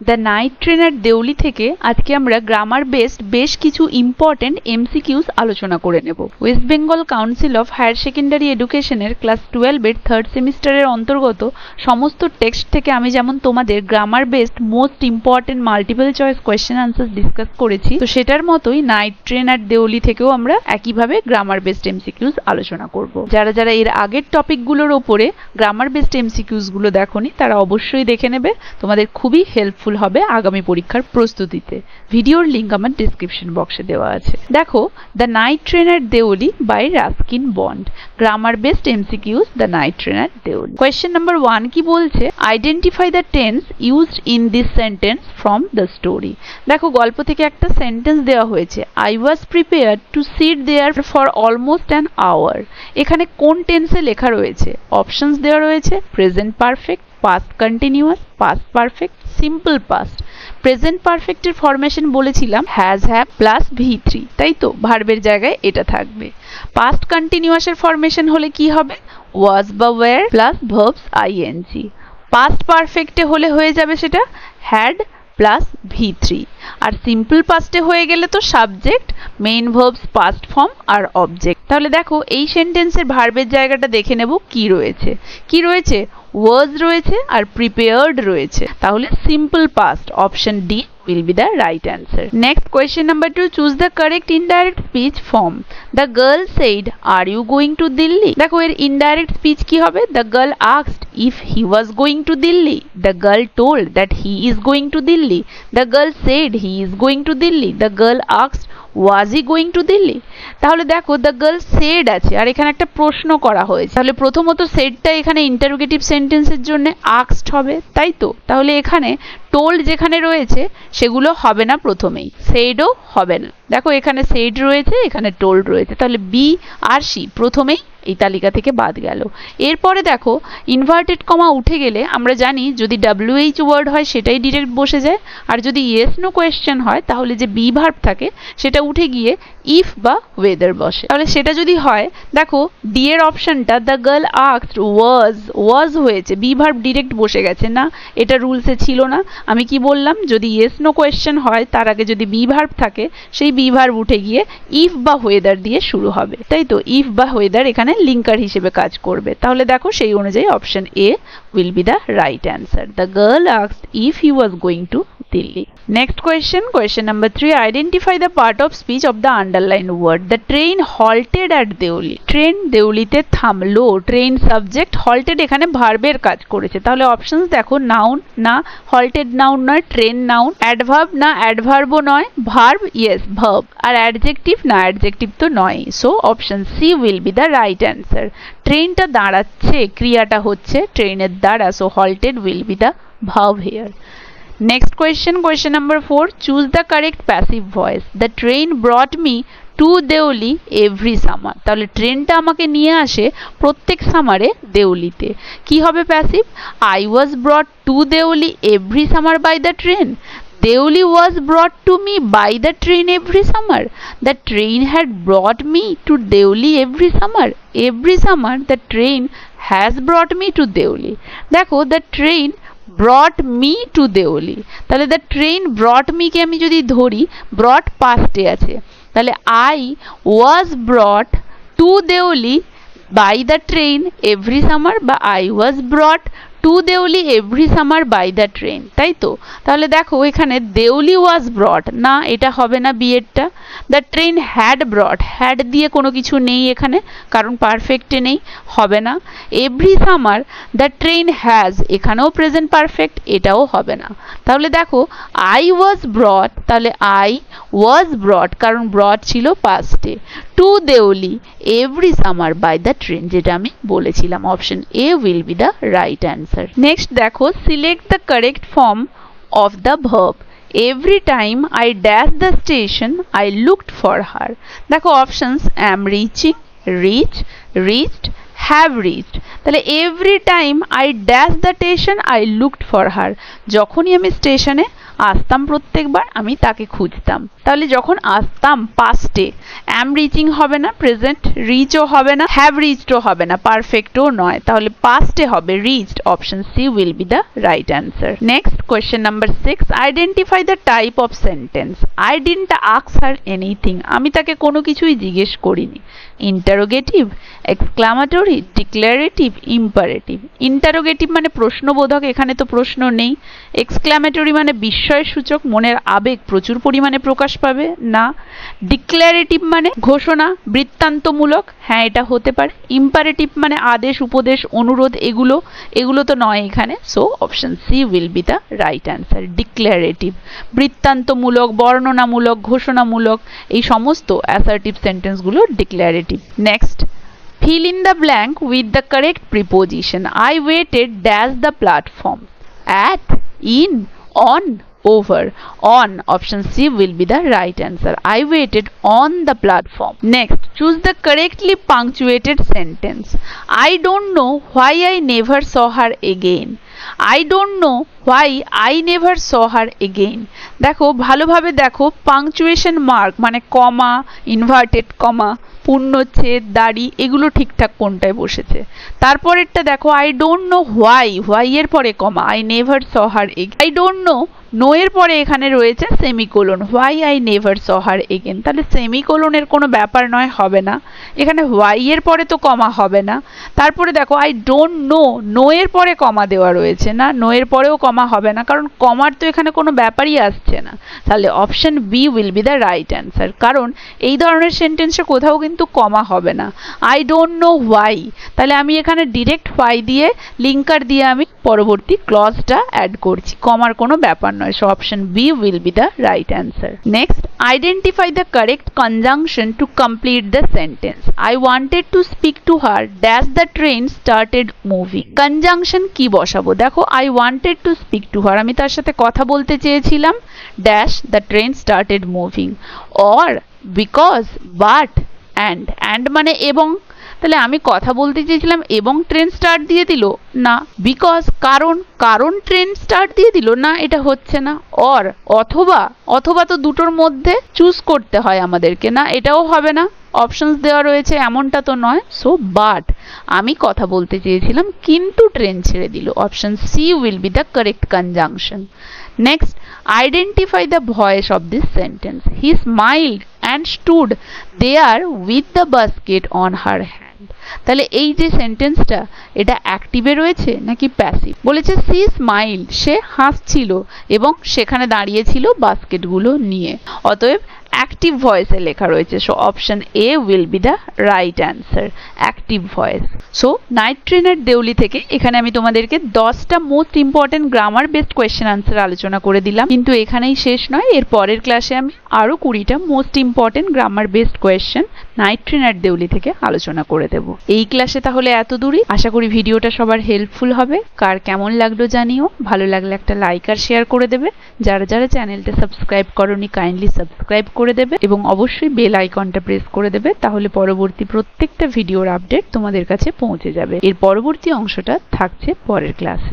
The night train at Deoli থেকে আজকে আমরা গ্রামার বেসড বেশ কিছু ইম্পর্টেন্ট এমসিকিউস আলোচনা করে নেব। West Bengal Council of Higher Secondary এডুকেশনের ক্লাস 12-এর থার্ড সেমিস্টারের অন্তর্গত সমস্ত টেক্সট থেকে আমি যেমন তোমাদের grammar based most important multiple choice question answer discuss করেছি, তো সেটার মতোই নাইট ট্রেন অ্যাট দেউলি থেকেও আমরা একইভাবে গ্রামার বেসড এমসিকিউস আলোচনা করব। যারা যারা এর আগের টপিকগুলোর ওপরে গ্রামার বেসড এমসিকিউস গুলো দেখোনি তারা অবশ্যই দেখে নেবে, তোমাদের খুবই হেল্পফুল হবে আগামী পরীক্ষার প্রস্তুতিতে। ভিডিওর লিংক আমার ডেসক্রিপশন বক্সে দেওয়া আছে। দেখো, the night train at Deoli by Ruskin Bond, grammar based MCQs the night train at Deoli. Question number 1 কি বলছে? Identify the tense used in this sentence from the story. দেখো, গল্প থেকে একটা সেন্টেন্স দেওয়া হয়েছে, I was prepared to sit there for almost an hour. এখানে কোন টেন্সে লেখা রয়েছে? অপশনস দেওয়া রয়েছে present perfect, past continuous, past perfect, simple past. Present পারফেক্টের formation বলেছিলাম হ্যাজ হ্যাভ প্লাস V3, তাই তো ভার্বের জায়গায় এটা থাকবে। পাস্ট কন্টিনিউয়াসের ফরমেশন হলে কি হবে? ওয়াজ বা were plus verbs ing। Past পারফেক্টে হলে হয়ে যাবে সেটা হ্যাড প্লাস V3। আর সিম্পল পাস্টে হয়ে গেলে তো subject, main verbs, past form আর অবজেক্ট। তাহলে দেখো এই সেন্টেন্সের ভার্বের জায়গাটা দেখে নেব কি রয়েছে। কি রয়েছে? ওয়াজ রয়েছে আর প্রিপেয়ার্ড রয়েছে, তাহলে simple past, option D will be the right answer. Next, question number 2, choose the correct indirect speech form. The girl said, are you going to Delhi? দেখো এর indirect speech কি হবে? The girl asked if he was going to Delhi. The girl told that he is going to Delhi. The girl said he is going to Delhi. The girl asked was he going to Delhi? তাহলে দেখো the girl said আছে আর এখানে একটা প্রশ্ন করা হয়েছে, তাহলে প্রথমত সেডটা এখানে ইন্টারোগেটিভ সেন্টেন্সের জন্য আস্কড হবে, তাই তো? তাহলে এখানে টোল্ড যেখানে রয়েছে সেগুলো হবে না, প্রথমেই সেডও হবে না। দেখো এখানে সেড রয়েছে, এখানে টোল্ড রয়েছে, তাহলে বি আর সি প্রথমেই এই তালিকা থেকে বাদ গেল। এরপরে দেখো ইনভার্টেড কমা উঠে গেলে আমরা জানি যদি WH ওয়ার্ড হয় সেটাই ডিরেক্ট বসে যায়, আর যদি ইয়েস নো কোয়েশ্চেন হয় তাহলে যে বি ভার্ব থাকে সেটা উঠে গিয়ে ইফ বা ওয়েদার বসে। তাহলে সেটা যদি হয়, দেখো ডি এর অপশনটা দ্য গার্ল আস্কড ওয়াজ হয়েছে, বি ভার্ব ডিরেক্ট বসে গেছে না, এটা রুলসে ছিল না। আমি কি বললাম? যদি ইয়েস নো কোয়েশ্চেন হয় তার আগে যদি বি ভার্ব থাকে সেই বি ভার্ব উঠে গিয়ে ইফ বা ওয়েদার দিয়ে শুরু হবে, তাই তো? ইফ বা ওয়েদার এখানে লিঙ্কার হিসেবে কাজ করবে। তাহলে দেখো সেই অনুযায়ী option A will be the right answer. The girl asked if he was going to Delhi. Next question, question number 3, identify the part of speech of the underlined word. The train halted at Deuli. Train দেউলিতে থামলো, train subject, halted এখানে ভার্বের কাজ করেছে, তাহলে options দেখো noun না, halted noun নয়, ট্রেন নাউন, অ্যাডভার্ব না, অ্যাডভার্বও নয়, ভার্ব ইয়েস ভার্ব, আর অ্যাডজেক্টিভ না, অ্যাডজেক্টিভ তো নয়। So option C will be the right answer. ট্রেনটা দাঁড়াচ্ছে, ক্রিয়াটা হচ্ছে ট্রেনের দ্বারা, so halted will be the verb here. Next question, question number 4, choose the correct passive voice. The train brought me to Deuli every summer. তাহলে ট্রেনটা আমাকে নিয়ে আসে প্রত্যেক সামারে দেউলিতে। কি হবে passive? I was brought to Deuli every summer by the train. Deuli was brought to me by the train every summer. The train had brought me to Deuli every summer. Every summer the train has brought me to Deuli. দেখো the train brought me to Deuli, তাহলে the train brought me কে আমি যদি ধরি, brought past এ আছে, তাহলে I was brought to Deuli by the train every summer, বা I was brought to Deuli every summer by the train, তাই তো? তাহলে দেখো এখানে Deuli was brought না, এটা হবে না B এরটা। The train had brought, had দিয়ে কোনো কিছু নেই এখানে, কারণ পারফেক্টে নেই, হবে না। Every summer the train has, এখানেও প্রেজেন্ট পারফেক্ট, এটাও হবে না। তাহলে দেখো I was brought, তাহলে I was brought কারণ brought ছিল পাস্টে, to Deuli every summer by the train, যেটা আমি বলেছিলাম। Option A will be the right answer. Next দেখো, select the correct form of the verb. Every time I dashed the station I looked for her. দেখো options am reaching, reach, reached, have reached। তাহলে every time I dashed the station I looked for her, যখনই আমি স্টেশনে আসতাম প্রত্যেকবার আমি তাকে খুঁজতাম। তাহলে যখন আসতাম পাস্টে am reaching হবে না, প্রেজেন্ট রিচও হবে না, have reached ও হবে না, পারফেক্টও নয়, তাহলে পাস্টে হবে reached। Option C will be the right answer। Next question number 6, identify the type of sentence. I didn't ask her anything, আমি তাকে কোনো কিছুই জিজ্ঞেস করিনি। Interrogative, exclamatory, declarative, imperative. Interrogative মানে প্রশ্নবোধক, এখানে তো প্রশ্ন নেই। এক্সক্লামেটরি মানে বিস্ময় সূচক, মনের আবেগ প্রচুর পরিমাণে প্রকাশ পাবে না। ডিক্লারেটিভ মানে ঘোষণা, বৃত্তান্তমূলক, হ্যাঁ এটা হতে পারে। ইম্পারেটিভ মানে আদেশ, উপদেশ, অনুরোধ, এগুলো তো নয় এখানে। So option C will be the right answer. Declarative বৃত্তান্তমূলক, বর্ণনামূলক, ঘোষণামূলক, এই সমস্ত অ্যাসার্টিভ সেন্টেন্সগুলো declarative. Next, fill in the blank with the correct preposition. I waited dash the platform. At, in, on, over. On, option C will be the right answer. I waited on the platform. Next, choose the correctly punctuated sentence. I don't know why I never saw her again. I don't know why I never saw her again. দেখো ভালোভাবে দেখো, punctuation mark মানে কমা, inverted comma, পূর্ণচ্ছেদ, দাড়ি, এগুলো ঠিকঠাক কোনটায় বসেছে। তারপরেরটা দেখো, I don't know why, why এর পরে comma, I never saw her again. I don't know, no এর পরে এখানে রয়েছে semicolon, why I never saw her again, তাহলে সেমিকোলনের কোনো ব্যাপার নয়, হবে না। এখানে হোয়াই এর পরে তো কমা হবে না। তারপরে দেখো, আই ডোন্ট নো, নো এর পরে কমা দেওয়া রয়েছে না, নো এর পরেও কমা হবে না, কারণ কমার তো এখানে কোনো ব্যাপারই আসছে না। তাহলে option B will be the right answer, কারণ এই ধরনের সেন্টেন্সে কোথাও কিন্তু কমা হবে না। আই ডোন্ট নো হোয়াই, তাহলে আমি এখানে ডিরেক্ট হোয়াই দিয়ে লিঙ্কার দিয়ে আমি পরবর্তী ক্লজটা অ্যাড করছি, কমার কোনো ব্যাপার নয়। So option B will be the right answer. Next, identify the correct conjunction to complete the sentence. I wanted to speak to her dash the train started moving. Conjunction কি বসাবো? দেখো, I wanted to speak to her, আমি তার সাথে কথা বলতে চেয়েছিলাম, dash the train started moving, or because, but, and মানে এবং, তাহলে আমি কথা বলতে চেয়েছিলাম এবং ট্রেন স্টার্ট দিয়ে দিল না, বিকজ কারণ ট্রেন স্টার্ট দিয়ে দিল না, এটা হচ্ছে না। অর অথবা তো দুটোর মধ্যে চুজ করতে হয় আমাদেরকে, না এটাও হবে না, অপশনস দেওয়া রয়েছে এমনটা তো নয়। সো বাট, আমি কথা বলতে চেয়েছিলাম কিন্তু ট্রেন ছেড়ে দিল। Option C will be the correct conjunction. Next, identify the voice of this sentence. He smiled and stood there with the basket on her hand. তাহলে এই যে সেন্টেন্সটা, এটা অ্যাক্টিভে রয়েছে নাকি প্যাসিভ? বলেছে সি স্মাইল, সে হাসছিল এবং সেখানে দাঁড়িয়েছিল বাস্কেটগুলো নিয়ে, অতএব অ্যাক্টিভ ভয়েসে লেখা রয়েছে। So option A will be the right answer, active voice. So night ট্রেনের দেউলি থেকে এখানে আমি তোমাদেরকে 10টা most important grammar based question answer আলোচনা করে দিলাম, কিন্তু এখানেই শেষ নয়, এর পরের ক্লাসে আমি আরো 20টা most important grammar based question night ট্রেনের দেউলি থেকে আলোচনা করে দেব। এই ক্লাসে তাহলে এত দূরই। আশা করি ভিডিওটা সবার হেল্পফুল হবে। কার কেমন লাগলো জানিও, ভালো লাগলে একটা লাইক আর শেয়ার করে দেবে। যারা যারা চ্যানেলটা সাবস্ক্রাইব করোনি কাইন্ডলি সাবস্ক্রাইব করে দেবে এবং অবশ্যই বেল আইকনটা প্রেস করে দেবে, তাহলে পরবর্তী প্রত্যেকটা ভিডিওর আপডেট তোমাদের কাছে পৌঁছে যাবে। এর পরবর্তী অংশটা থাকছে পরের ক্লাসে।